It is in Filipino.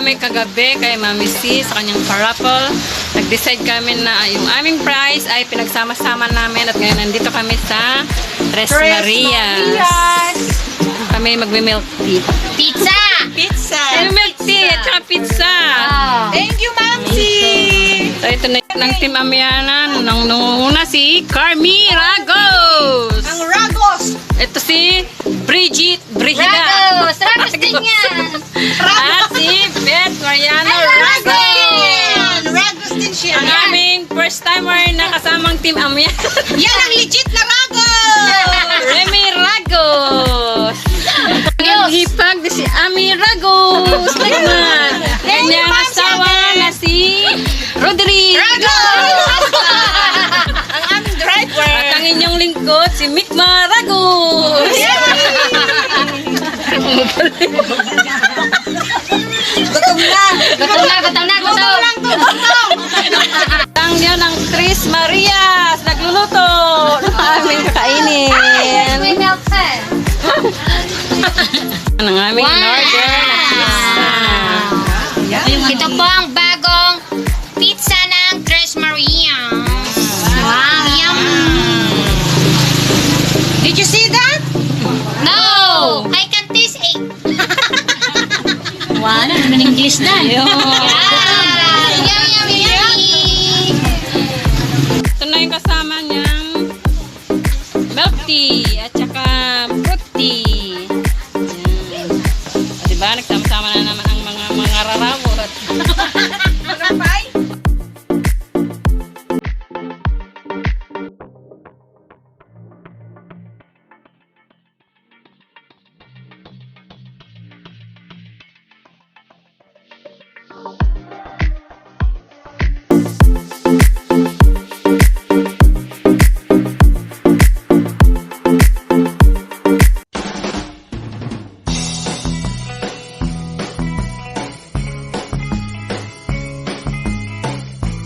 kami kagabi kay Mami C sa kanyang paraffle. Nag-decide kami na yung aming price ay pinagsama-sama namin at ngayon nandito kami sa Tres Marias. Kami magme-milk tea. Pizza! Pizza. Milk tea at saka pizza. Thank you, Mamsi. So ito na ng Team Amiana. Nung una si Carmi Ragos. Ang Ragos. Ito si Brigida. Ragos! Ragos din yan! At si Beth Mariano Ragos. Ragos din siya. Ang aming first timer na kasamang Team Amiana. Yan ang legit na Ragos. Remy Ragos. Ang hipag si Ami Ragos. Nagman. Kanyang asawa na si Rodri Ragos. Ang aming driver. At ang inyong lingkod si Mikma Ragos. Gutom na. Gutom na, gutom na, gutom! Ang yan ang Tres Marias. Nagluluto. Ng aming kakainin. May milk tea. Ang aming in-order na pizza. Ito po ang bagong pizza ng Tres Marias. Wow, yum! Did you see that? No! I can taste it. Wala, ano ng English na. Ayun. Yeah! Yum, yum, yummy! Ito na yung kasama niya.